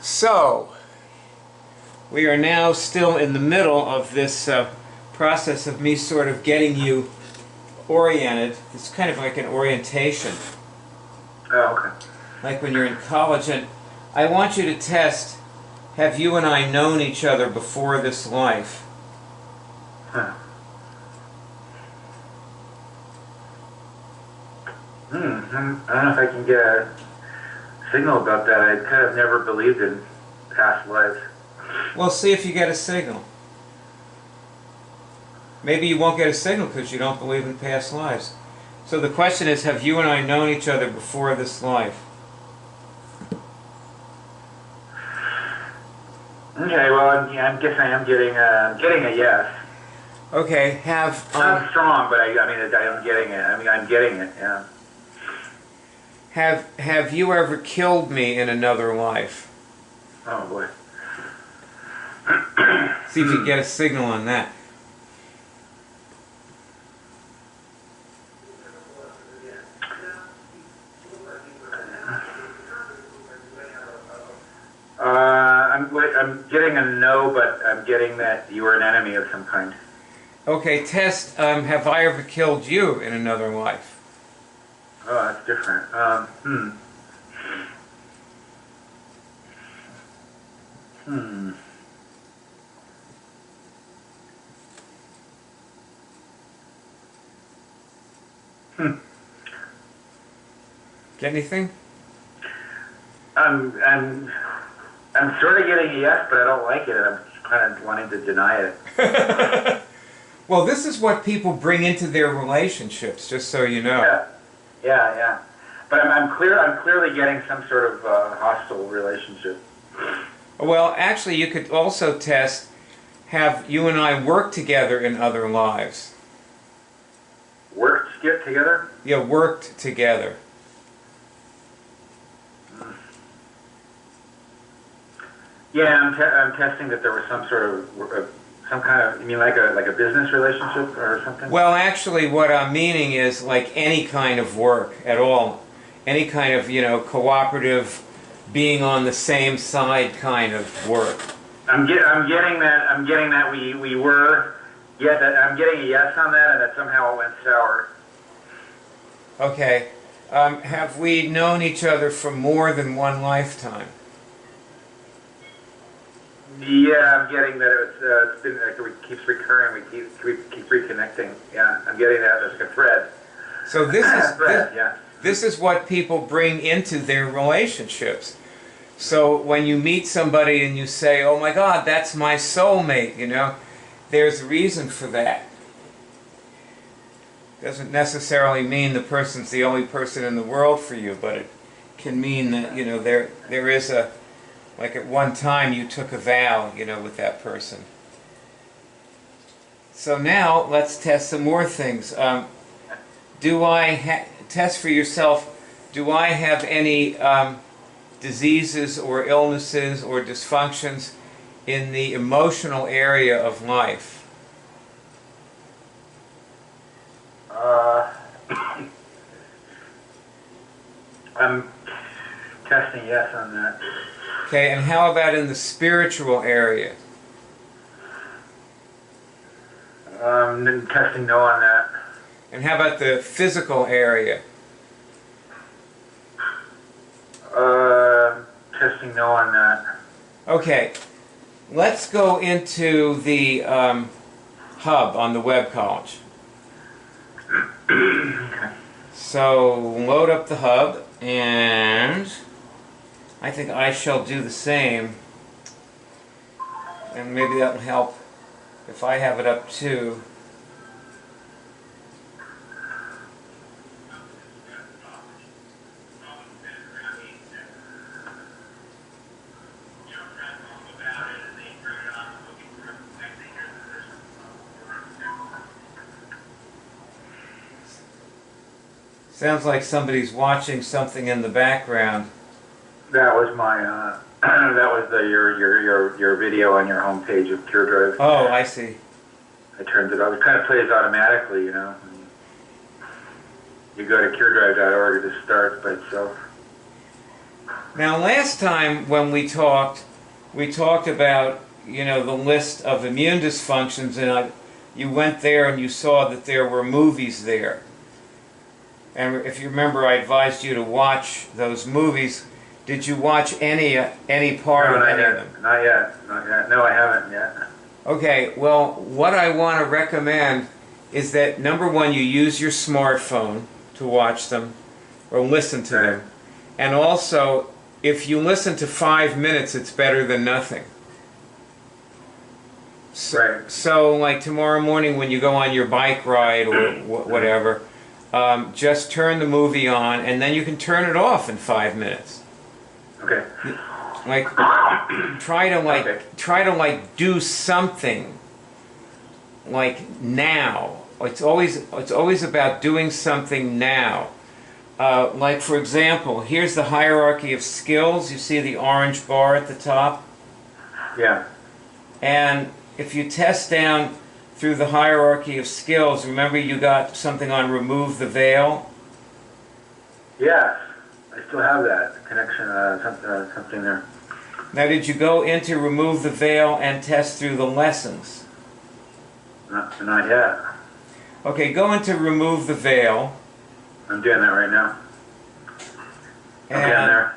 So, we are now still in the middle of this process of me sort of getting you oriented. It's kind of like an orientation. Oh, okay. Like when you're in college. And I want you to test, have you and I known each other before this life? Huh. I don't know if I can get a signal about that. I kind of never believed in past lives. Well, see if you get a signal. Maybe you won't get a signal because you don't believe in past lives. So the question is, have you and I known each other before this life? Okay, well, I'm guessing I'm getting a yes. Okay, have... Not strong, but I'm getting it. I'm getting it, yeah. Have you ever killed me in another life? Oh, boy. See if you can get a signal on that. I'm getting a no, but I'm getting that you were an enemy of some kind. Okay, test, have I ever killed you in another life? Oh, that's different. Get anything? I'm sort of getting a yes, but I don't like it. I'm kind of wanting to deny it. Well, this is what people bring into their relationships, just so you know. Yeah. But I'm clearly getting some sort of hostile relationship. Well, actually, you could also test, have you and I worked together in other lives? Worked together? Yeah, worked together. Yeah, I'm testing that there was some sort of some kind of, you mean like a business relationship or something? Well, actually, what I'm meaning is like any kind of work at all, any kind of cooperative, being on the same side kind of work. I'm getting that we were. Yeah, I'm getting a yes on that, and that somehow it went sour. Okay, have we known each other for more than one lifetime? Yeah, I'm getting that it's been like it keeps recurring. We keep reconnecting. Yeah, I'm getting that as like a thread. So this is yeah. This is what people bring into their relationships. So when you meet somebody and you say, "Oh my God, that's my soulmate," there's a reason for that. Doesn't necessarily mean the person's the only person in the world for you, but it can mean that there is a. Like at one time you took a vow, with that person. So now let's test some more things. Test for yourself, do I have any diseases or illnesses or dysfunctions in the emotional area of life? I'm testing yes on that. Okay, and how about in the spiritual area? Testing no on that. And how about the physical area? Testing no on that. Okay, let's go into the hub on the web college. Okay. So load up the hub, and I think I shall do the same, and maybe that will help if I have it up too. Sounds like somebody's watching something in the background. That was my that was your video on your homepage of CureDrive. Oh, I see. I turned it on. It kind of plays automatically, You go to curedrive.org, it just starts by itself. Now, last time when we talked about, the list of immune dysfunctions, and you went there and you saw that there were movies there. And if you remember, I advised you to watch those movies. Did you watch any part No, of not any yet. of them? Not yet. Not yet. No, I haven't yet. Okay, well, what I want to recommend is that, number one, you use your smartphone to watch them or listen to Right. them. And also, if you listen to 5 minutes, it's better than nothing. So, Right. so like tomorrow morning when you go on your bike ride or whatever, just turn the movie on and then you can turn it off in 5 minutes. Okay. Like, try to do something like now. It's always about doing something now. Like, for example, here's the hierarchy of skills. You see the orange bar at the top? Yeah. And if you test down through the hierarchy of skills, remember you got something on remove the veil? Yes. I still have that connection, something there. Now, did you go into remove the veil and test through the lessons? Not yet. Okay, go into remove the veil. I'm doing that right now. Okay, I'm And there.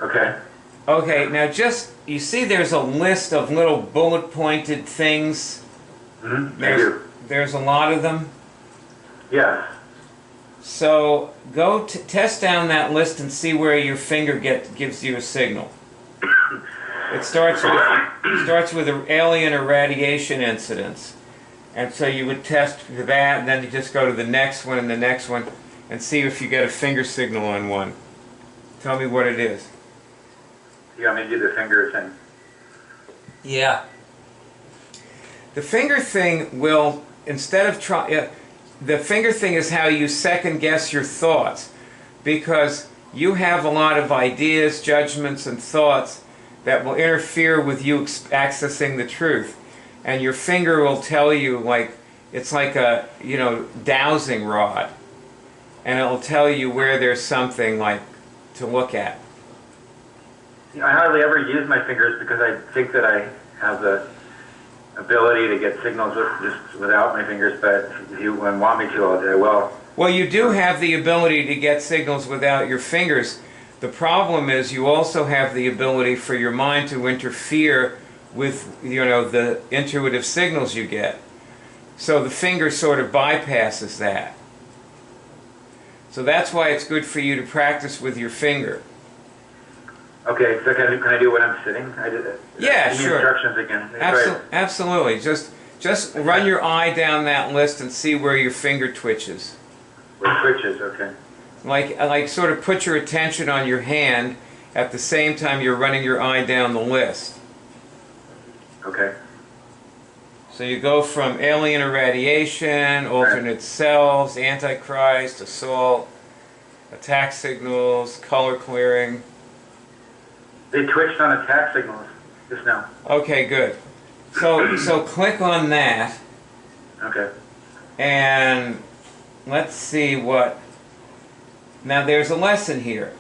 Okay. okay, now you see there's a list of little bullet pointed things. Mm-hmm. I do. There's a lot of them. Yes. So go test down that list and see where your finger gives you a signal. It starts with alien or radiation incidents. And so you would test that, and then you just go to the next one and the next one and see if you get a finger signal on one. Tell me what it is. You want me to do the finger thing? Yeah. The finger thing will, instead of the finger thing is how you second guess your thoughts, because you have a lot of ideas, judgments, and thoughts that will interfere with you accessing the truth. And your finger will tell you, like, it's like a, dowsing rod. And it'll tell you where there's something, like, to look at. I hardly ever use my fingers because I think that I have the ability to get signals just without my fingers, but if you want me to, I will. Well, you do have the ability to get signals without your fingers. The problem is you also have the ability for your mind to interfere with, the intuitive signals you get. So the finger sort of bypasses that. So that's why it's good for you to practice with your finger. Okay, so can I do when I'm sitting? Yeah, give me sure. Instructions again. Absolutely. Just run your eye down that list and see where your finger twitches. Where twitches, okay. Like sort of put your attention on your hand at the same time you're running your eye down the list. Okay. So you go from alien irradiation, alternate selves, antichrist, assault, attack signals, color clearing. They twitched on attack signals just now. Okay, good. So click on that. Okay. And let's see what... Now there's a lesson here.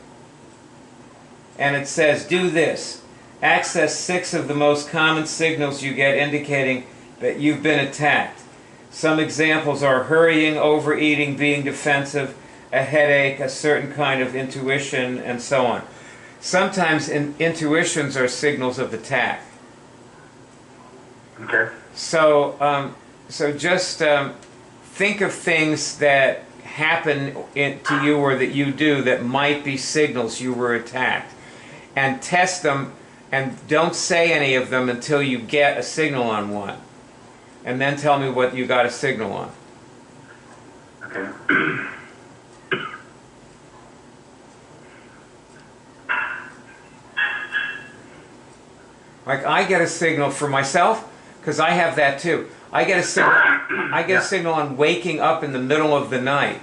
And it says, do this. Access 6 of the most common signals you get indicating that you've been attacked. Some examples are hurrying, overeating, being defensive, a headache, a certain kind of intuition, and so on. Sometimes intuitions are signals of attack. Okay. So just think of things that happen to you or that you do that might be signals you were attacked. And test them, and don't say any of them until you get a signal on one. And then tell me what you got a signal on. Okay. Like, I get a signal for myself, because I have that too. I get a signal on waking up in the middle of the night.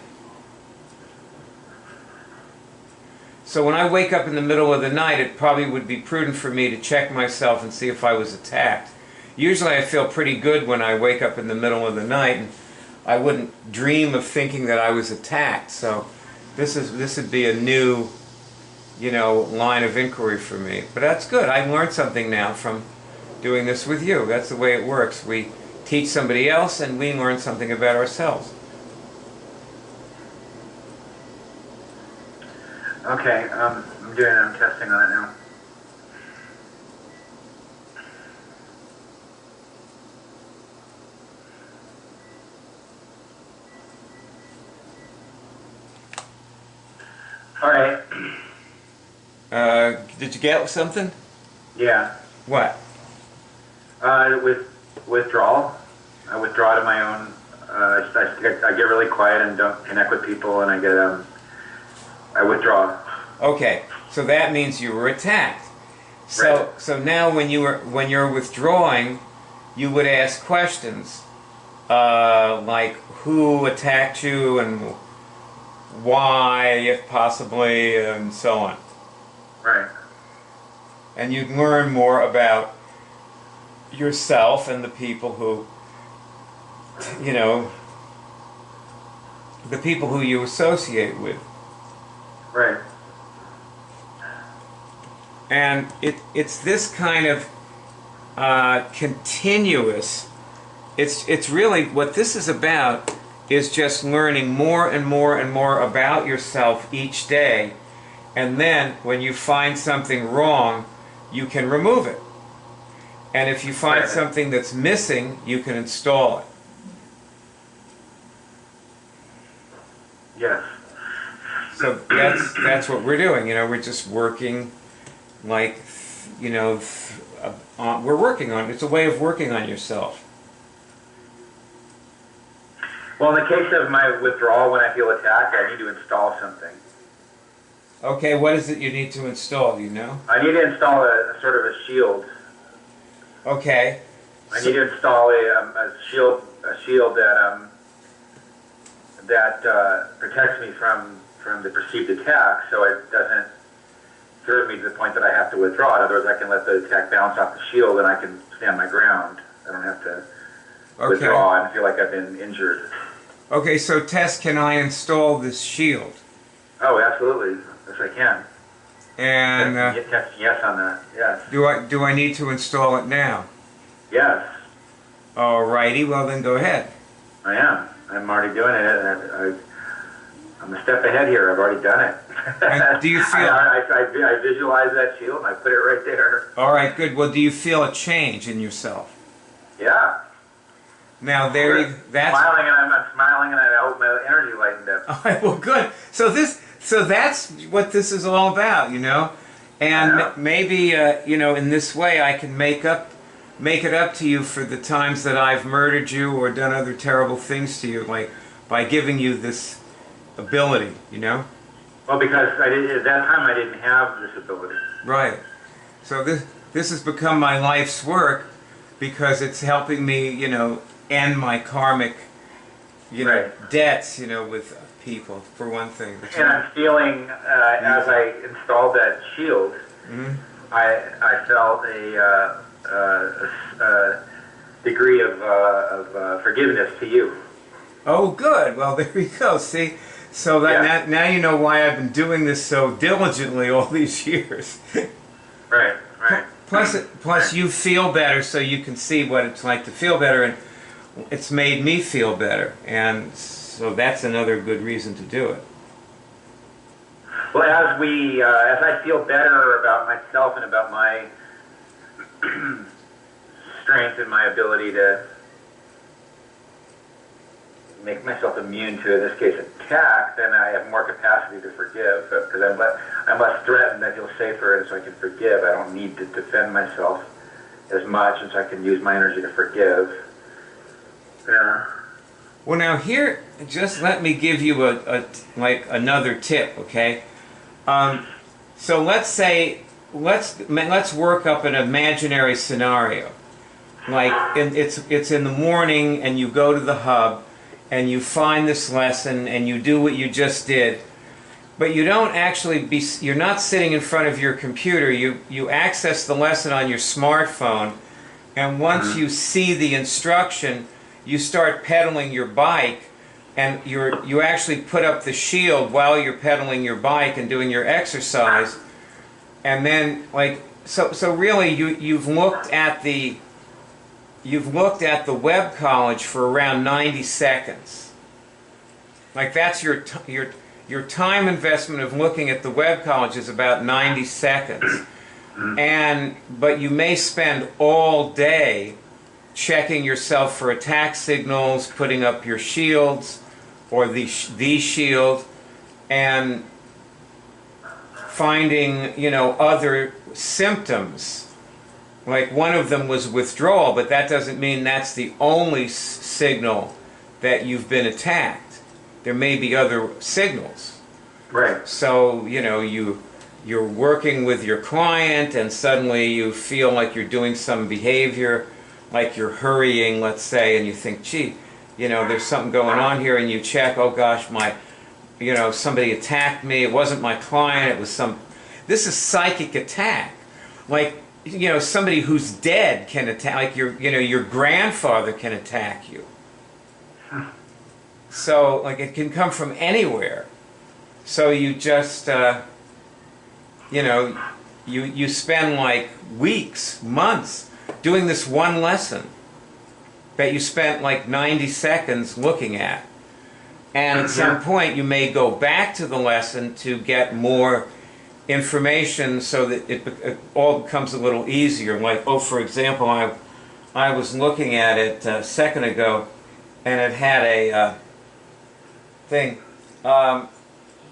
So when I wake up in the middle of the night, it probably would be prudent for me to check myself and see if I was attacked. Usually I feel pretty good when I wake up in the middle of the night, and I wouldn't dream of thinking that I was attacked. So this would be a new, line of inquiry for me. But that's good. I learned something now from doing this with you. That's the way it works. We teach somebody else and we learn something about ourselves. Okay, I'm testing on it now. All right. Did you get something? Yeah. What? With withdrawal. I withdraw to my own. I get really quiet and don't connect with people, and I withdraw. Okay, so that means you were attacked. So Right. so now when you're withdrawing, you would ask questions like who attacked you and why, if possibly, and so on. Right. And you'd learn more about yourself and the people who, the people who you associate with. Right. And it's this kind of continuous, it's really, what this is about is just learning more and more and more about yourself each day. And then when you find something wrong, you can remove it. And if you find something that's missing, you can install it. Yes. So that's what we're doing. We're just working, like, we're working on it. It's a way of working on yourself. Well, in the case of my withdrawal, when I feel attacked, I need to install something. Okay, what is it you need to install? Do you know? I need to install a sort of a shield. Okay. I need to install a shield that protects me from the perceived attack, so it doesn't serve me to the point that I have to withdraw. In other words, I can let the attack bounce off the shield, and I can stand my ground. I don't have to withdraw and feel like I've been injured. Okay, so Tess, can I install this shield? Oh, absolutely. Yes, I can. And Yes on that. Yes. do I need to install it now? Yes. Alrighty, well then go ahead. I am. I'm already doing it. I'm a step ahead here. I've already done it. And do you feel? I visualize that shield and I put it right there. All right, good. Well, do you feel a change in yourself? Yeah. Now that's smiling, and I'm smiling, and I hope my energy lightened up. all right. Well, good. So that's what this is all about, And Yeah. maybe in this way I can make it up to you for the times that I've murdered you or done other terrible things to you, like by giving you this ability, Well, because at that time I didn't have this ability. Right. So this has become my life's work because it's helping me, end my karmic, debts, with people, for one thing. And I'm feeling, as I installed that shield, I felt a degree of forgiveness to you. Oh, good. Well, there we go. See? So that now you know why I've been doing this so diligently all these years. Right. Plus you feel better, so you can see what it's like to feel better, and it's made me feel better, and so that's another good reason to do it. Well, as I feel better about myself and about my strength and my ability to make myself immune to, in this case, attack, then I have more capacity to forgive, because I'm less threatened. I feel safer, and so I can forgive. I don't need to defend myself as much, and so I can use my energy to forgive. Yeah. Well, now here, just let me give you like another tip, okay? So let's work up an imaginary scenario. Like it's in the morning, and you go to the hub, and you find this lesson, and you do what you just did, but you don't actually you're not sitting in front of your computer. You access the lesson on your smartphone, and once you see the instruction, you start pedaling your bike, and you actually put up the shield while you're pedaling your bike and doing your exercise, and then like so really you've looked at the web college for around 90 seconds. Like that's your time investment of looking at the web college is about 90 seconds. But you may spend all day checking yourself for attack signals, putting up your shields or the shield, and finding, other symptoms. Like one of them was withdrawal, but that doesn't mean that's the only signal that you've been attacked. There may be other signals. Right. So, you're working with your client and suddenly you feel like you're doing some behavior, like you're hurrying, let's say, and you think, gee, there's something going on here, and you check, oh gosh, somebody attacked me, it wasn't my client, it was this is psychic attack. Like, somebody who's dead can attack, like your grandfather can attack you. So, like, it can come from anywhere. So you just, you spend like weeks, months doing this one lesson that you spent like 90 seconds looking at. And at some point you may go back to the lesson to get more information so that it all becomes a little easier. Like, for example, I was looking at it a second ago, and it had a thing.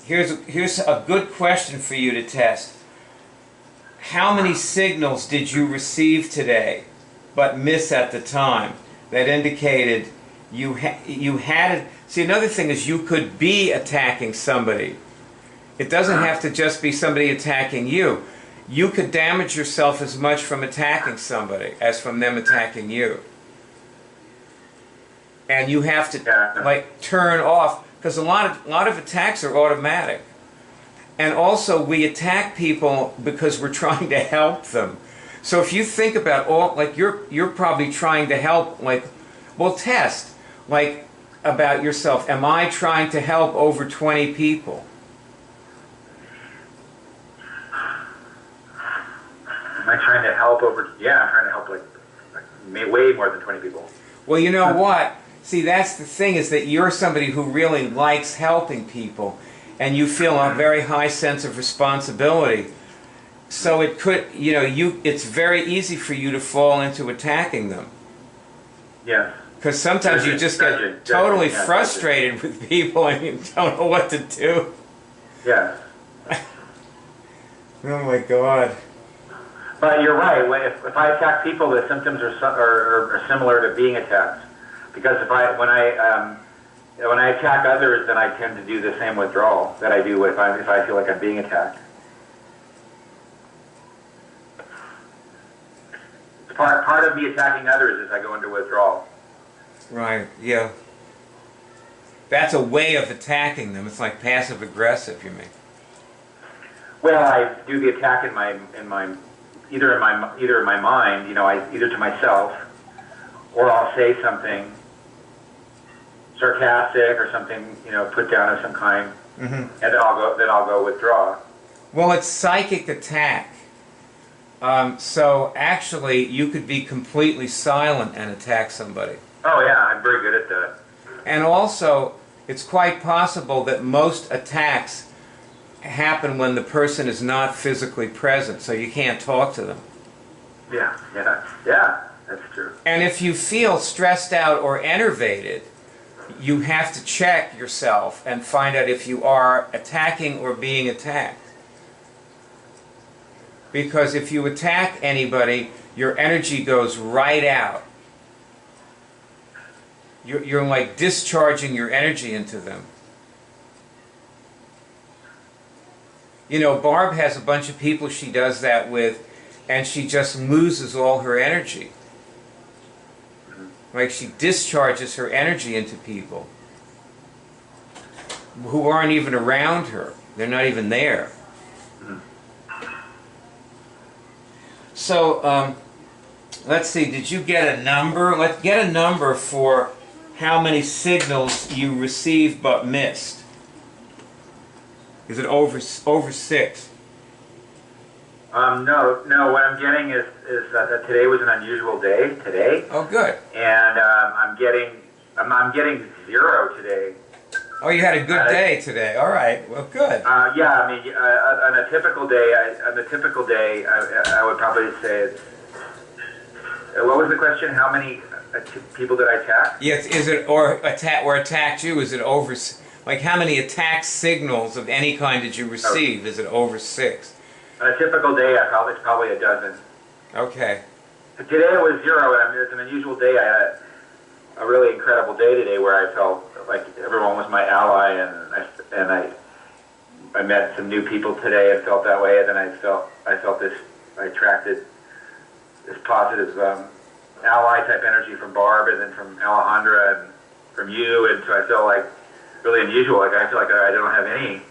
Here's a good question for you to test. How many signals did you receive today but miss at the time that indicated you had it? See, another thing is you could be attacking somebody. It doesn't have to just be somebody attacking you. You could damage yourself as much from attacking somebody as from them attacking you. And you have to like turn off, because a lot of attacks are automatic. And also we attack people because we're trying to help them. So if you think about like you're probably trying to help, like, well, test like about yourself. Am I trying to help over 20 people? Am I trying to help over? Yeah, I'm trying to help like way more than 20 people. Well, you know what? See, that's the thing, is that you're somebody who really likes helping people, and you feel a very high sense of responsibility. So it could, it's very easy for you to fall into attacking them. Yeah. Because sometimes you just get totally frustrated with people and you don't know what to do. Yeah. Oh my God. But you're right. If I attack people, the symptoms are similar to being attacked. Because when I attack others, then I tend to do the same withdrawal that I do if I feel like I'm being attacked. Part of me attacking others is I go into withdrawal. Right. Yeah. That's a way of attacking them. It's like passive aggressive, you mean? Well, I do the attack in my either in my mind, either to myself, or I'll say something sarcastic or something, put down of some kind, and then I'll go withdraw. Well, it's psychic attack. So actually, you could be completely silent and attack somebody. Oh yeah, I'm very good at that. And also, it's quite possible that most attacks happen when the person is not physically present, so you can't talk to them. Yeah, that's true. And if you feel stressed out or enervated, you have to check yourself and find out if you are attacking or being attacked. Because if you attack anybody, your energy goes right out. You're like discharging your energy into them. Barb has a bunch of people she does that with, and she just loses all her energy. Like, she discharges her energy into people who aren't even around her. They're not even there. So, let's see, did you get a number? Let's get a number for how many signals you received but missed. Is it over 6? No. What I'm getting is that today was an unusual day today. Oh, good. And I'm getting 0 today. Oh, you had a good day today. All right. Well, good. Yeah. I mean, on a typical day, I would probably say it's. What was the question? How many people did I attack? Yes. Is it or attacked you? Is it over? Like how many attack signals of any kind did you receive? Is it over 6? On a typical day, it's probably a dozen. Okay. Today it was 0, and it's an unusual day. I had a really incredible day today where I felt like everyone was my ally, and I met some new people today and felt that way, and then I attracted this positive ally type energy from Barb, and then from Alejandra, and from you, and so I feel like really unusual. Like I feel like I don't have any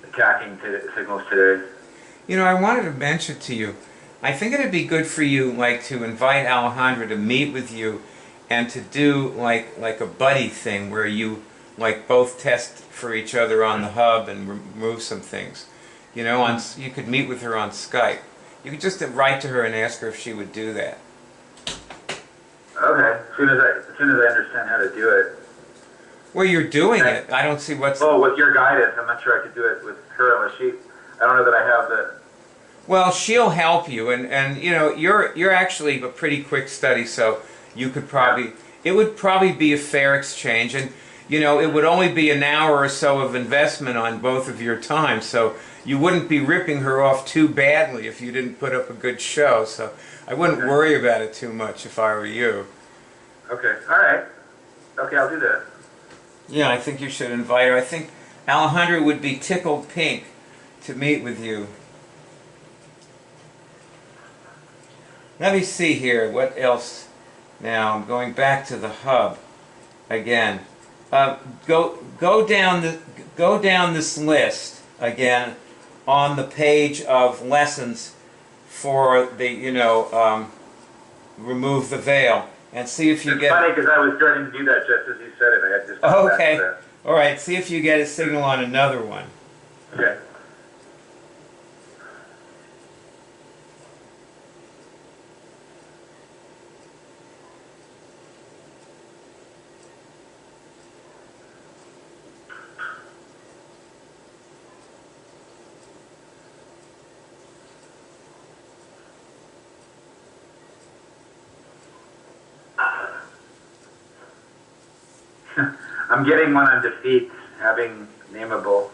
attacking signals today. You know, I wanted to mention to you, I think it'd be good for you, like, to invite Alejandra to meet with you and to do, like a buddy thing where you, like, both test for each other on the hub and remove some things. You know, you could meet with her on Skype. You could just write to her and ask her if she would do that. Okay. As soon as I understand how to do it. Well, you're doing it. I don't see what's... Oh, with your guidance, I'm not sure I could do it with her unless she... I don't know that I have the... Well, she'll help you, and you know, you're actually a pretty quick study, so you could probably... It would probably be a fair exchange, and you know, it would only be an hour or so of investment on both of your time, so you wouldn't be ripping her off too badly if you didn't put up a good show, so I wouldn't worry about it too much if I were you. Okay, all right. Okay, I'll do that. Yeah, I think you should invite her. I think Alejandra would be tickled pink to meet with you. Let me see here, what else? Now, I'm going back to the hub again. Go down this list again on the page of lessons for the, you know, remove the veil, and see if you get... It's funny because I was starting to do that just as you said it. I had just gone back to that. All right, see if you get a signal on another one. Okay. I'm getting one on defeats, having nameable.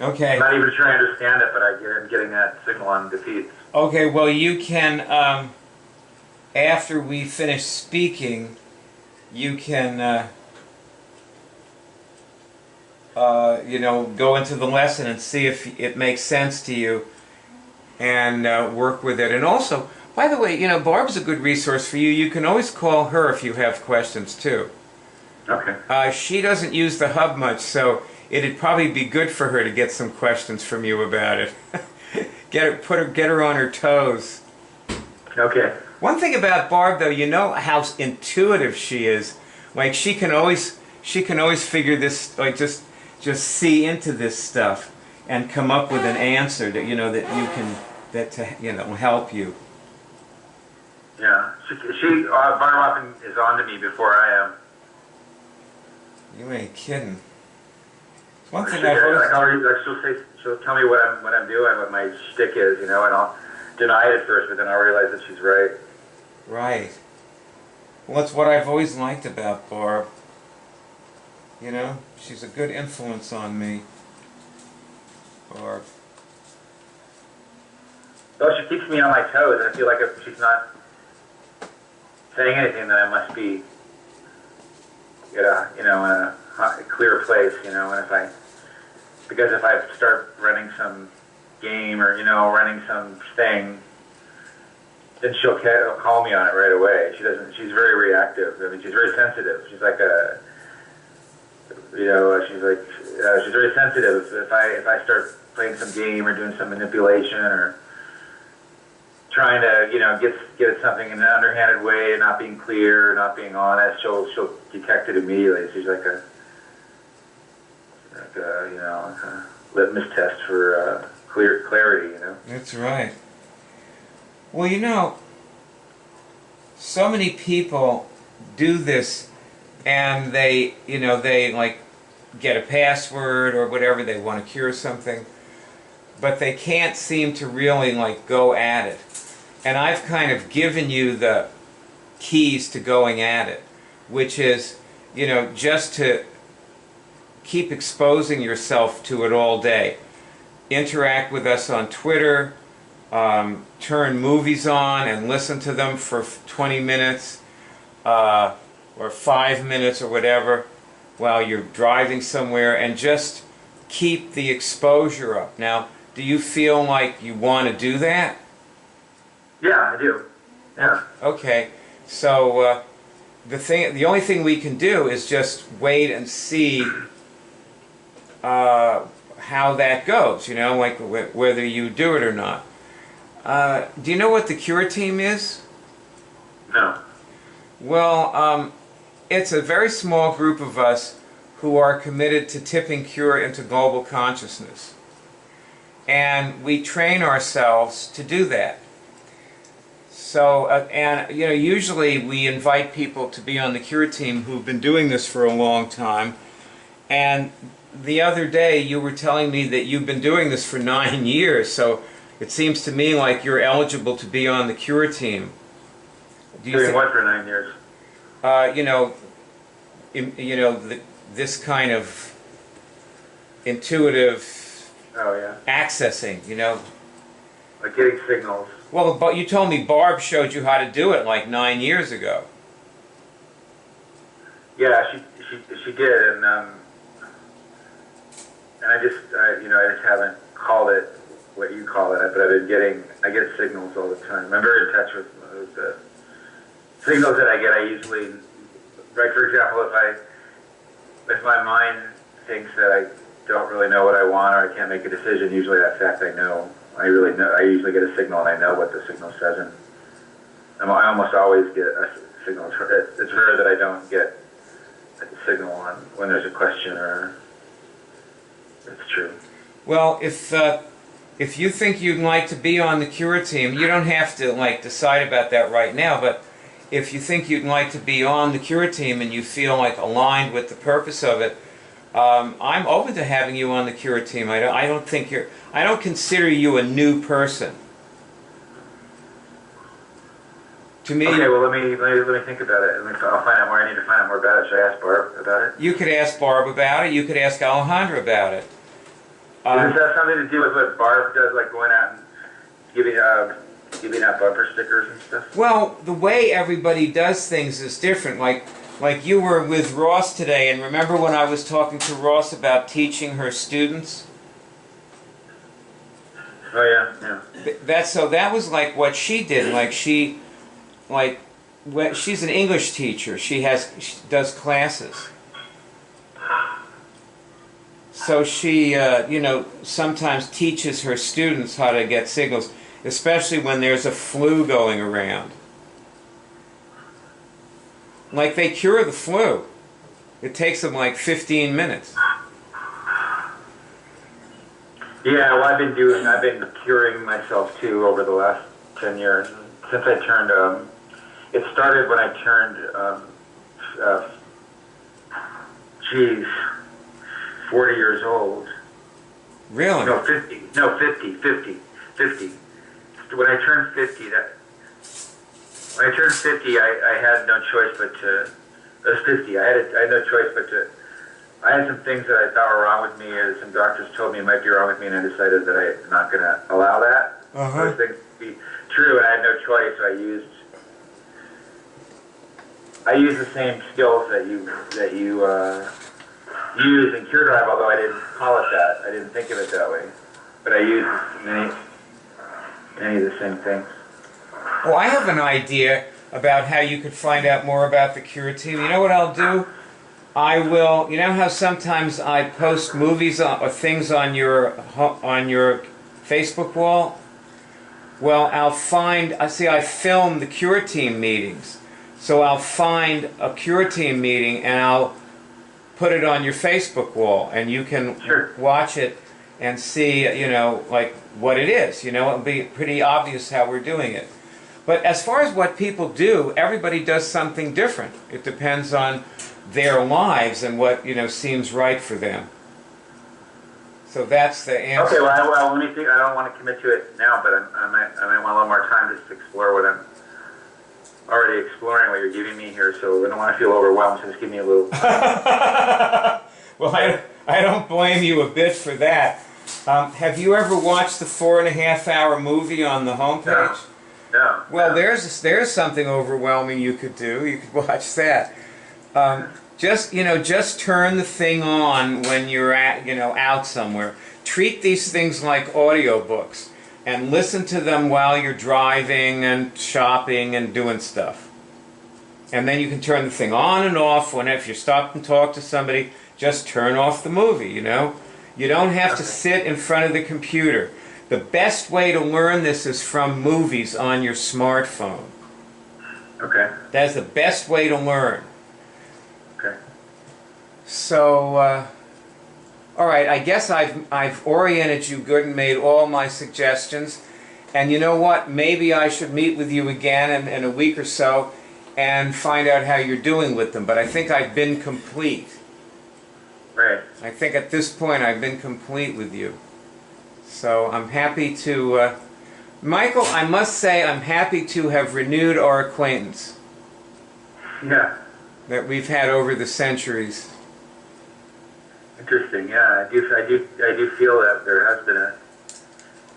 Okay. I'm not even sure I understand it, but I'm getting that signal on defeats. Okay, well you can, after we finish speaking, you can, you know, go into the lesson and see if it makes sense to you and work with it. And also, by the way, you know, Barb's a good resource for you. You can always call her if you have questions too. Okay. She doesn't use the hub much, so it'd probably be good for her to get some questions from you about it. Get her on her toes. Okay. One thing about Barb, though, you know how intuitive she is. Like she can always figure this, like just see into this stuff and come up with an answer that you know that you can you know help you. Yeah. Barb often is on to me before I am. You ain't kidding. One thing she'll tell me what I'm doing, what my shtick is, you know, and I'll deny it at first, but then I'll realize that she's right. Right. Well, that's what I've always liked about Barb. You know, she's a good influence on me. Barb. Well, she keeps me on my toes, and I feel like if she's not saying anything, then I must be in a clear place, you know, and because if I start running some game or, you know, running some thing, then she'll call me on it right away. She's very reactive. I mean, she's very sensitive. She's like she's very sensitive. If I start playing some game or doing some manipulation or trying to, get at something in an underhanded way, not being clear, not being honest, she'll detect it immediately. She's like a litmus test for clarity. That's right. Well, so many people do this, and they like get a password or whatever, they want to cure something, but they can't seem to really like go at it. And I've kind of given you the keys to going at it, which is, just to keep exposing yourself to it all day. Interact with us on Twitter, turn movies on and listen to them for 20 minutes or 5 minutes or whatever while you're driving somewhere, and just keep the exposure up. Now, do you feel like you want to do that? Yeah, I do. Yeah. Okay. So the only thing we can do is just wait and see how that goes. Like whether you do it or not. Do you know what the Cure Team is? No. Well, it's a very small group of us who are committed to tipping Cure into global consciousness. And we train ourselves to do that. So, usually we invite people to be on the Cure Team who've been doing this for a long time. And the other day you were telling me that you've been doing this for 9 years, so it seems to me like you're eligible to be on the Cure Team. Doing what for 9 years? This kind of intuitive accessing, Like getting signals. Well, but you told me Barb showed you how to do it like 9 years ago. Yeah, she did, and I just haven't called it what you call it, but I get signals all the time. I'm very in touch with the signals that I get. I usually, right, for example, if my mind thinks that I don't really know what I want or I can't make a decision, usually that fact I know. I really know. I usually get a signal and I know what the signal says, and I almost always get a signal. It's rare that I don't get a signal on when there's a question or it's true. Well, if you think you'd like to be on the Cure Team, you don't have to like decide about that right now, but if you think you'd like to be on the Cure Team and you feel like aligned with the purpose of it, I'm open to having you on the Cure Team. I don't consider you a new person. To me, okay, well let me think about it. I'll find out more. I need to find out more about it. Should I ask Barb about it? You could ask Barb about it. You could ask Alejandra about it. Does this have something to do with what Barb does, like going out and giving out bumper stickers and stuff? Well, the way everybody does things is different. Like you were with Ross today, and remember when I was talking to Ross about teaching her students? Oh yeah, yeah. That was like what she did. She's an English teacher. She does classes. So she, sometimes teaches her students how to get signals, especially when there's a flu going around. Like they cure the flu. It takes them like 15 minutes. Yeah, well, I've been curing myself too over the last 10 years. Since I turned, it started when I turned, 40 years old. Really? No, 50. No, 50. When I turned 50, when I turned 50, I had no choice but to, I was 50, I had no choice but to, I had some things that I thought were wrong with me, and some doctors told me it might be wrong with me, and I decided that I'm not going to allow that. Those things to be true, and I had no choice, so I used the same skills that you use in Cure Drive, although I didn't call it that. I didn't think of it that way. But I used many of the same things. Well, I have an idea about how you could find out more about the Cure Team. You know what I'll do? I will, you know how sometimes I post movies or things on your Facebook wall? Well, I film the Cure Team meetings. So I'll find a Cure Team meeting and I'll put it on your Facebook wall, and you can Sure. watch it and see, like what it is. It'll be pretty obvious how we're doing it. But as far as what people do, everybody does something different. It depends on their lives and what, seems right for them. So that's the answer. Okay, well, let me think. I don't want to commit to it now, but I might want a little more time just to explore what I'm already exploring, what you're giving me here, so I don't want to feel overwhelmed, so just give me a little... Well, I don't blame you a bit for that. Have you ever watched the 4.5-hour movie on the homepage? No. Well, there's something overwhelming you could do. You could watch that. Just turn the thing on when you're out somewhere. Treat these things like audiobooks and listen to them while you're driving and shopping and doing stuff. And then you can turn the thing on and off if you stop and talk to somebody, just turn off the movie, You don't have to sit in front of the computer. The best way to learn this is from movies on your smartphone. Okay. That's the best way to learn. Okay. So, all right, I guess I've oriented you good and made all my suggestions. And you know what? Maybe I should meet with you again in a week or so and find out how you're doing with them. But I think I've been complete. Right. I think at this point I've been complete with you. So I'm happy to... Michael, I must say I'm happy to have renewed our acquaintance. Yeah. That we've had over the centuries. Interesting. Yeah, I do feel that there has been a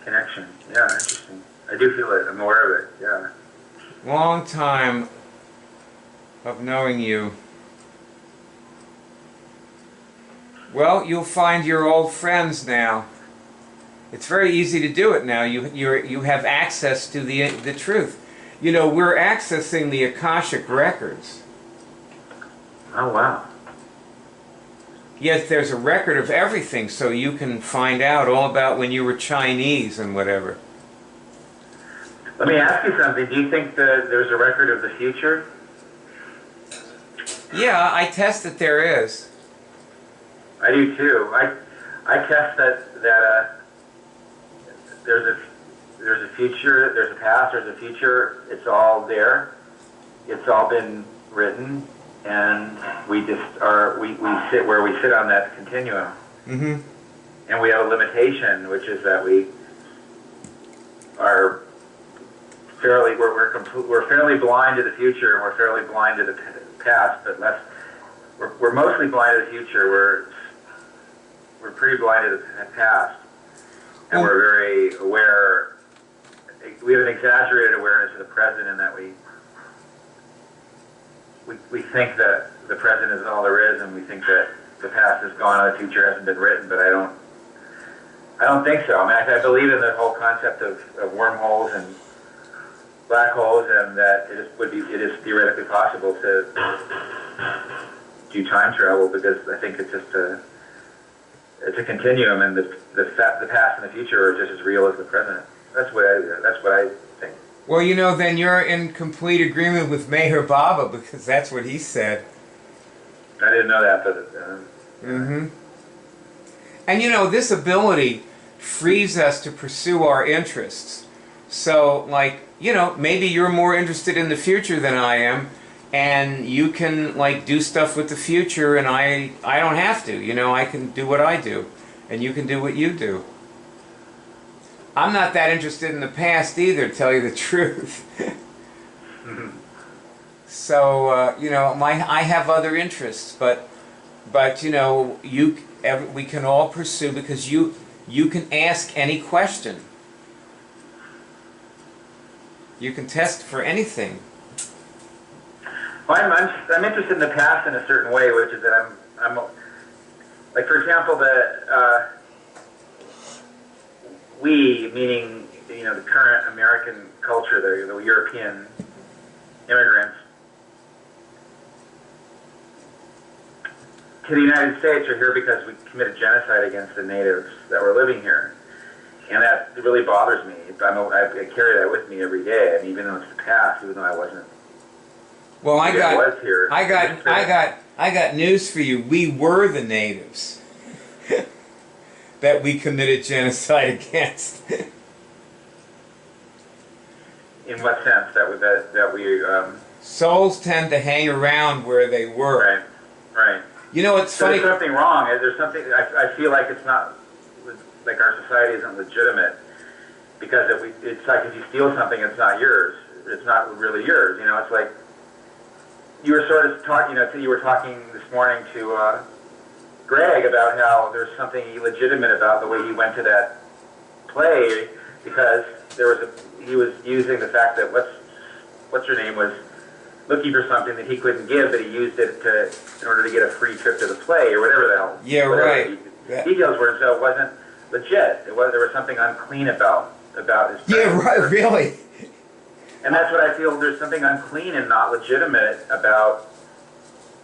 connection. Yeah, interesting. I do feel it. I'm aware of it. Yeah. Long time of knowing you. Well, you'll find your old friends now. It's very easy to do it now. You have access to the truth. We're accessing the Akashic records. Oh, wow. Yes, there's a record of everything, so you can find out all about when you were Chinese and whatever. Let me ask you something. Do you think that there's a record of the future? Yeah, I test that there is. I do too. I test that there's a future, there's a past, there's a future. It's all there. It's all been written, and we just we sit where we sit on that continuum. Mm-hmm. And we have a limitation, which is that we are we're fairly blind to the future, and we're fairly blind to the past, but we're mostly blind to the future. We're pretty blind to the past, and we're very aware. We have an exaggerated awareness of the present, in that we think that the present is all there is, and we think that the past is gone and the future hasn't been written. But I don't think so. I mean, I believe in the whole concept of wormholes and black holes, and that it is theoretically possible to do time travel, because I think it's just it's a continuum, and the past and the future are just as real as the present. That's what I think. Well, then you're in complete agreement with Meher Baba, because that's what he said. I didn't know that, but... Mm-hmm. And this ability frees us to pursue our interests. So, maybe you're more interested in the future than I am, and you can, do stuff with the future, and I don't have to. I can do what I do, and you can do what you do. I'm not that interested in the past either, to tell you the truth. So, I have other interests, but we can all pursue, because you can ask any question. You can test for anything. Well, I'm interested in the past in a certain way, which is that I'm like, for example, we, meaning the current American culture, the European immigrants to the United States are here because we committed genocide against the natives that were living here. And that really bothers me. I carry that with me every day. I mean, even though it's the past, even though I wasn't. Well, I was here. I got news for you. We were the natives that we committed genocide against. In what sense? That we Souls tend to hang around where they were. Right. You know, it's so funny. There's something wrong. There's something. I feel like it's not, like our society isn't legitimate, because it's like if you steal something, it's not yours. It's not really yours. You know, it's like you were sort of talking. You were talking this morning to Greg about how there's something illegitimate about the way he went to that play, because he was using the fact that what's her name was looking for something that he couldn't give, but he used it in order to get a free trip to the play or whatever the hell. Yeah, right. Details were, so it wasn't legit. There was something unclean about his presence. Yeah, right. Really. And that's what I feel. There's something unclean and not legitimate about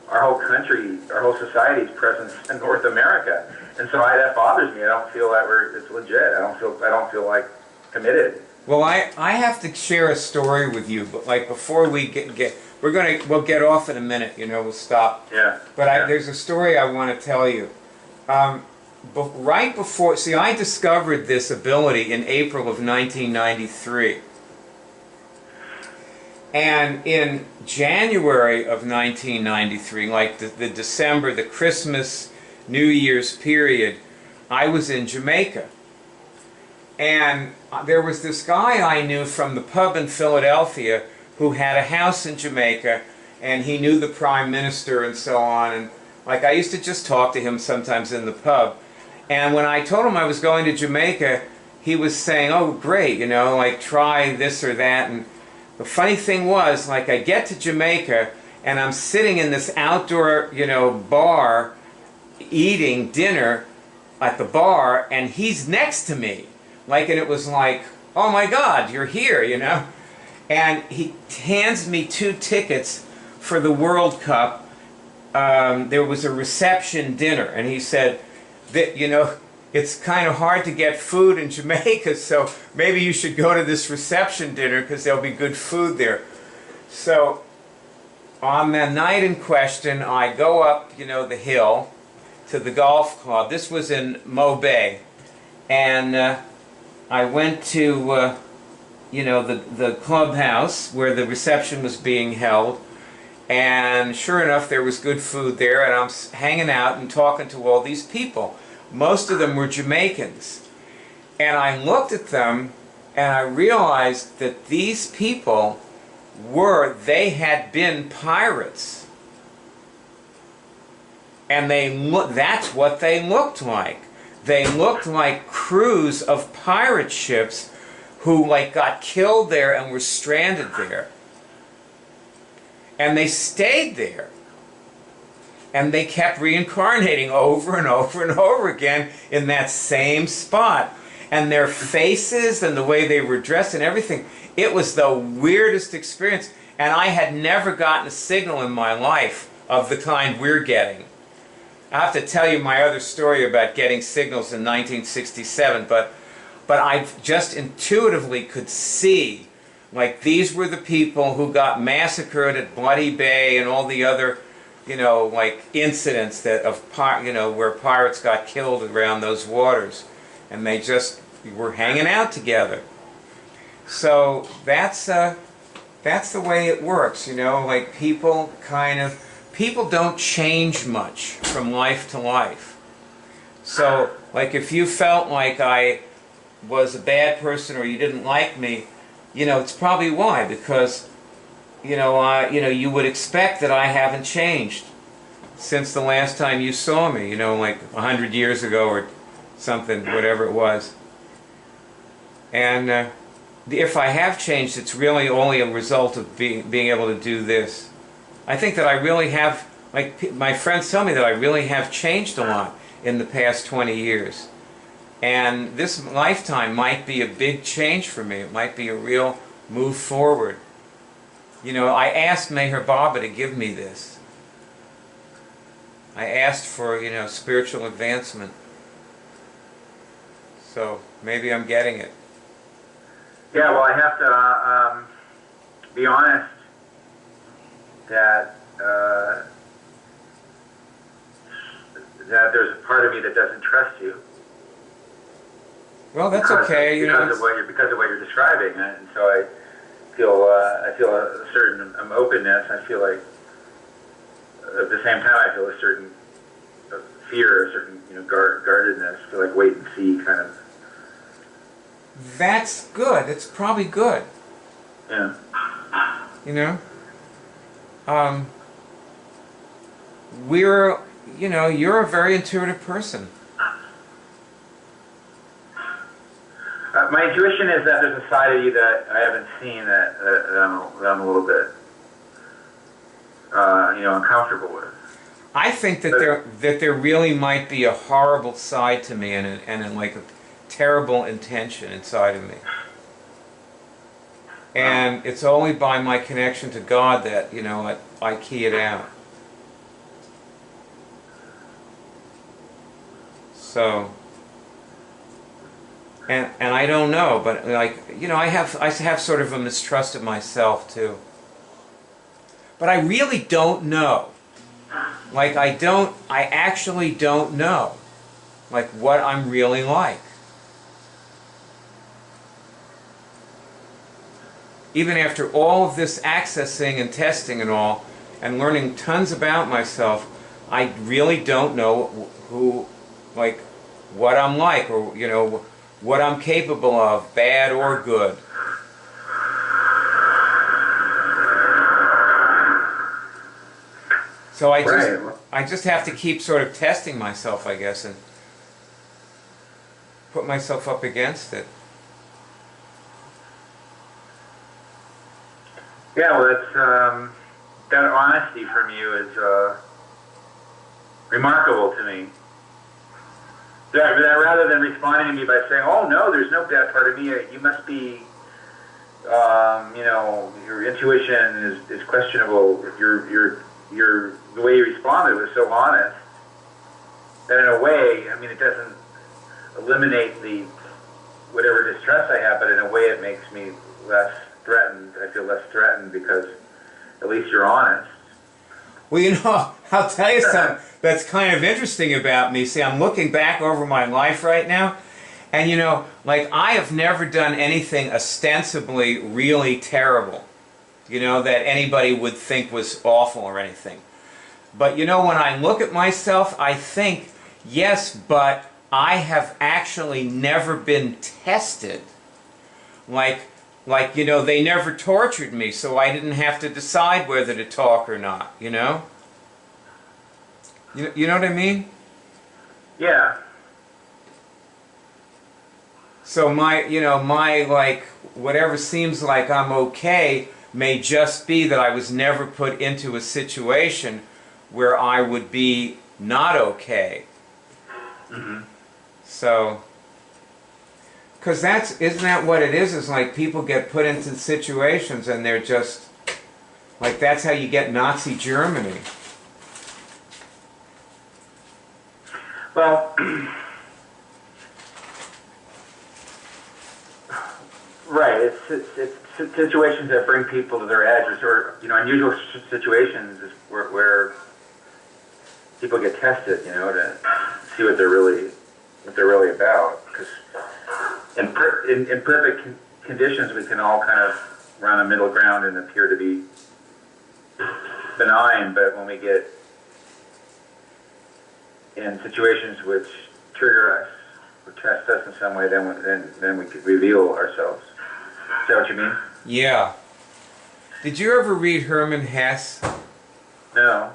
our whole country, our whole society's presence in North America. And so that bothers me. I don't feel that it's legit. I don't feel like committed. Well, I have to share a story with you, but like before we we'll get off in a minute. We'll stop. Yeah. But there's a story I want to tell you. Right before, I discovered this ability in April of 1993. And in January of 1993, like the December, the Christmas, New Year's period, I was in Jamaica. And there was this guy I knew from the pub in Philadelphia who had a house in Jamaica, and he knew the Prime Minister and so on. And like I used to just talk to him sometimes in the pub. And when I told him I was going to Jamaica, he was saying, "Oh, great, like try this or that." And the funny thing was, like I get to Jamaica and I'm sitting in this outdoor, bar eating dinner at the bar, and he's next to me. And it was like, oh my God, you're here, And he hands me 2 tickets for the World Cup. There was a reception dinner, and he said that, it's kind of hard to get food in Jamaica, so maybe you should go to this reception dinner because there'll be good food there. So on the night in question, I go up, the hill to the golf club. This was in Mo Bay. And I went to, the clubhouse where the reception was being held. And sure enough, there was good food there, and I'm hanging out and talking to all these people. Most of them were Jamaicans. And I looked at them, and I realized that these people they had been pirates. And that's what they looked like. They looked like crews of pirate ships who got killed there and were stranded there. And they stayed there. And they kept reincarnating over and over and over again in that same spot. And their faces and the way they were dressed and everything, it was the weirdest experience. And I had never gotten a signal in my life of the kind we're getting. I have to tell you my other story about getting signals in 1967, but I just intuitively could see, these were the people who got massacred at Bloody Bay and all the other, incidents where pirates got killed around those waters, and they just were hanging out together. So that's the way it works, people don't change much from life to life. So, if you felt like I was a bad person or you didn't like me, it's probably why, because, you would expect that I haven't changed since the last time you saw me, 100 years ago or something, whatever it was. And if I have changed, it's really only a result of being able to do this. I think that I really have, my friends tell me that I really have changed a lot in the past 20 years. And this lifetime might be a big change for me. It might be a real move forward. I asked Meher Baba to give me this. I asked for, spiritual advancement. So So maybe I'm getting it. Yeah, well, I have to be honest that that there's a part of me that doesn't trust you. Well, that's okay. You know, because of what you're describing, and so I feel a certain openness. I feel like at the same time I feel a certain fear, a certain guardedness. I feel like wait and see kind of. that's good. It's probably good. Yeah. You know, we're you're a very intuitive person. My intuition is that there's a side of you that I haven't seen that I'm a little bit, uncomfortable with. I think that there really might be a horrible side to me and like a terrible intention inside of me. And it's only by my connection to God that, I key it out. So, and I don't know, but I have sort of a mistrust of myself too. But I really don't know. I actually don't know, what I'm really like. Even after all of this accessing and testing and all, and learning tons about myself, I really don't know what I'm like, or, what I'm capable of, bad or good. So I just have to keep sort of testing myself, I guess, and put myself up against it. Yeah, well, it's, that honesty from you is remarkable to me. That rather than responding to me by saying, "Oh no, there's no bad part of me. You must be, your intuition is questionable. The way you responded was so honest that in a way, it doesn't eliminate the whatever distrust I have, but in a way it makes me less threatened. I feel less threatened because at least you're honest." Well, I'll tell you something that's kind of interesting about me. See, I'm looking back over my life right now, and I have never done anything ostensibly really terrible, that anybody would think was awful or anything. But when I look at myself, I think, yes, but I have actually never been tested. They never tortured me, so I didn't have to decide whether to talk or not, You know what I mean? Yeah. So my whatever seems like I'm okay may just be that I was never put into a situation where I would be not okay. Mm-hmm. So, because isn't that what it is? Is people get put into situations and they're just, that's how you get Nazi Germany. Well, right. It's situations that bring people to their edge, or unusual situations where people get tested, to see what they're really about. Because in perfect conditions, we can all kind of run a middle ground and appear to be benign. But when we get in situations which trigger us or test us in some way, then we could reveal ourselves. Is that what you mean? Yeah. Did you ever read Hermann Hesse? No.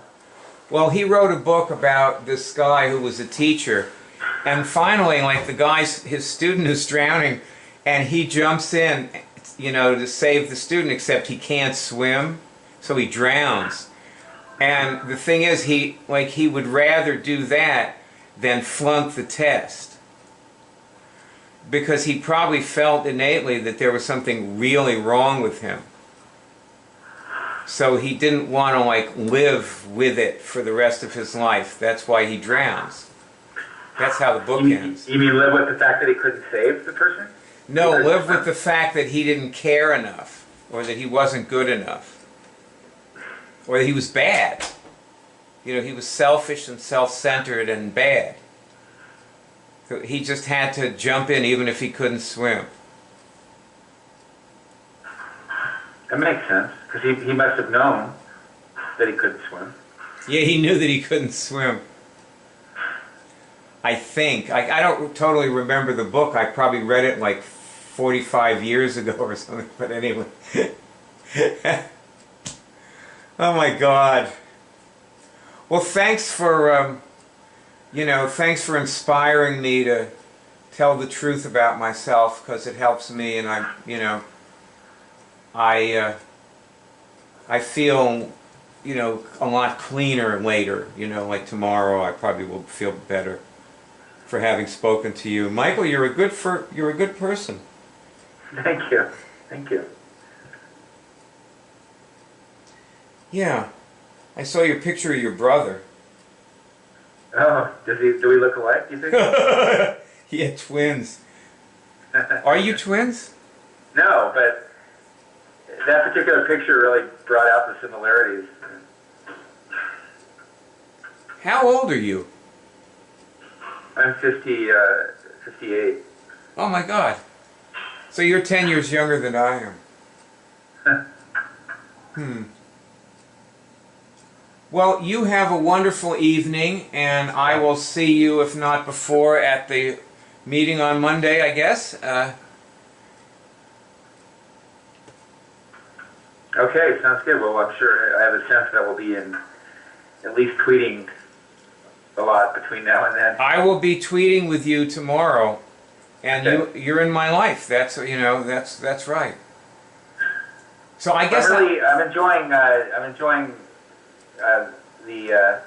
Well, he wrote a book about this guy who was a teacher, and finally, his student is drowning, and he jumps in, to save the student, except he can't swim, so he drowns. And the thing is, he would rather do that than flunk the test, because he probably felt innately that there was something really wrong with him. So he didn't want to live with it for the rest of his life. That's why he drowns. That's how the book ends. You mean live with the fact that he couldn't save the person? No, live with the fact that he didn't care enough, or that he wasn't good enough, or that he was bad. You know, he was selfish and self-centered and bad. So he just had to jump in even if he couldn't swim. That makes sense, because he must have known that he couldn't swim. Yeah, he knew that he couldn't swim. I think. I don't totally remember the book. I probably read it like 45 years ago or something, but anyway. Oh my God. Well, thanks for, thanks for inspiring me to tell the truth about myself, because it helps me, and I feel, a lot cleaner later. Like tomorrow, I probably will feel better for having spoken to you, Michael. You're a good person. Thank you. Thank you. Yeah, I saw your picture of your brother. Oh, do we look alike, do you think? Yeah, twins. Are you twins? No, but that particular picture really brought out the similarities. How old are you? I'm 58. Oh my God. So you're 10 years younger than I am. Well, you have a wonderful evening, and I will see you, if not before, at the meeting on Monday, I guess. Okay, sounds good. Well, I'm sure I have a sense that we'll be at least tweeting a lot between now and then. I will be tweeting with you tomorrow, and okay. you're in my life. That's that's right. So I guess I'm enjoying the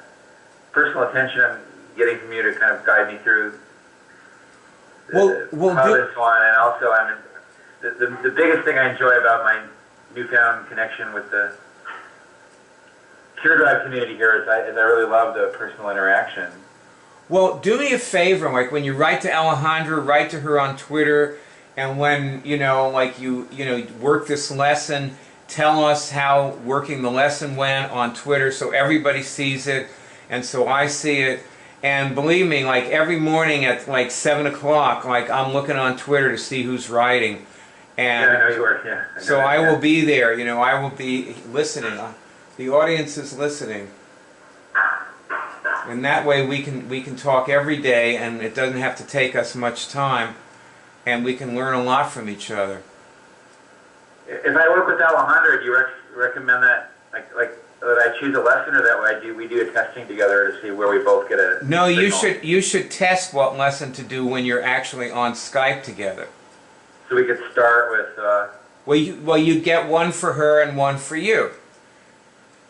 personal attention I'm getting from you to kind of guide me through how this one, and also the biggest thing I enjoy about my newfound connection with the Cure Drive community here is I really love the personal interaction. Well, do me a favor, like when you write to Alejandra, write to her on Twitter, and when you work this lesson, tell us how working the lesson went on Twitter so everybody sees it, and so I see it. And believe me, like every morning at like 7 o'clock, like I'm looking on Twitter to see who's writing. And yeah, I know you are. Yeah. So I will be there. I will be listening. The audience is listening, and that way we can talk every day, and it doesn't have to take us much time, and we can learn a lot from each other. If I work with Alejandra, do you recommend that like that I choose a lesson, or that we do a testing together to see where we both get a No, signal? you should test what lesson to do when you're actually on Skype together. So we could start with. Well, you'd get one for her and one for you.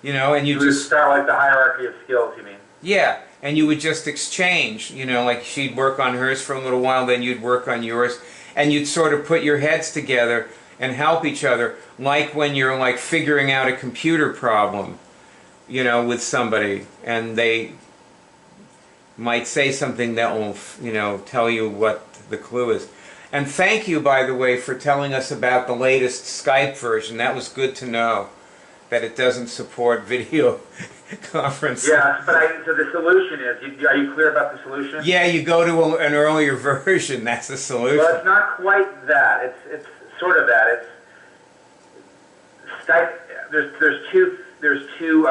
And you just start like the hierarchy of skills. You mean? Yeah, and you would just exchange. Like she'd work on hers for a little while, then you'd work on yours, and you'd sort of put your heads together and help each other, like when you're like figuring out a computer problem, with somebody, and they might say something that will, tell you what the clue is. And thank you, by the way, for telling us about the latest Skype version. That was good to know, that it doesn't support video conference. Yeah, but so the solution is, are you clear about the solution? Yeah, you go to an earlier version. That's the solution. Well, it's not quite that. It's sort of that. It's Skype. There's two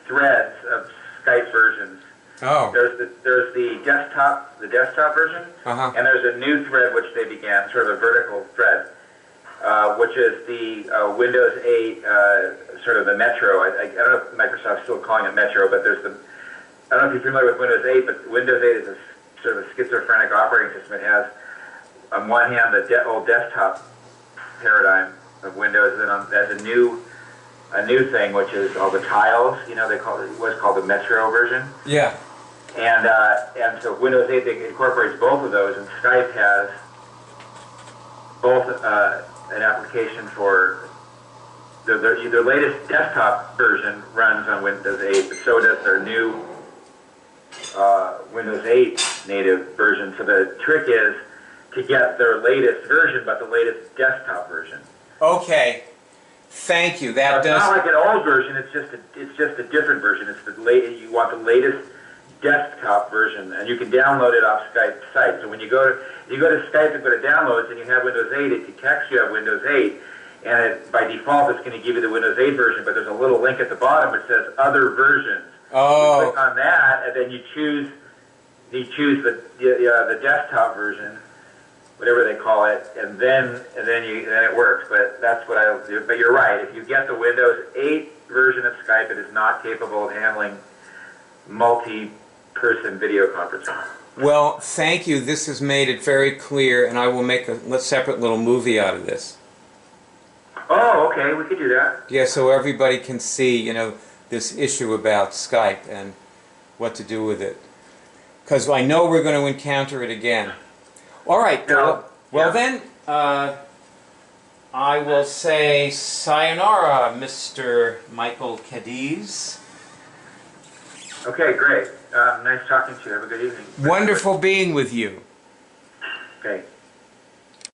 threads of Skype versions. Oh. There's the desktop version, and there's a new thread which they began, sort of a vertical thread, which is the Windows 8, sort of the Metro. I don't know if Microsoft's still calling it Metro, but I don't know if you're familiar with Windows 8, but Windows 8 is a sort of a schizophrenic operating system. It has, on one hand, the old desktop paradigm of Windows, and then there's a new thing, which is all the tiles. They call it what's called the Metro version. Yeah. And so Windows 8 incorporates both of those, and Skype has both an application for their latest desktop version runs on Windows 8, but so does their new Windows 8 native version. So the trick is to get their latest version, but the latest desktop version. Okay. Thank you. That It's does. not like an old version. It's just a different version. It's the latest. You want the latest desktop version, and you can download it off Skype's site. So when you go to Skype and go to downloads, and you have Windows 8, it detects you have Windows 8, and by default it's going to give you the Windows 8 version. But there's a little link at the bottom that says Other Versions. Oh. You click on that, and then you choose the desktop version, whatever they call it, and then it works. But that's what I'll do. But you're right. If you get the Windows 8 version of Skype, it is not capable of handling multi-person video conferencing. Well, thank you. This has made it very clear, and I will make a separate little movie out of this. Oh, okay. We could do that. Yeah, so everybody can see, this issue about Skype and what to do with it. Because I know we're going to encounter it again. All right. Well, then, I will say sayonara, Mr. Michael Cadiz. Okay, great. Nice talking to you. Have a good evening. Wonderful being with you. Okay.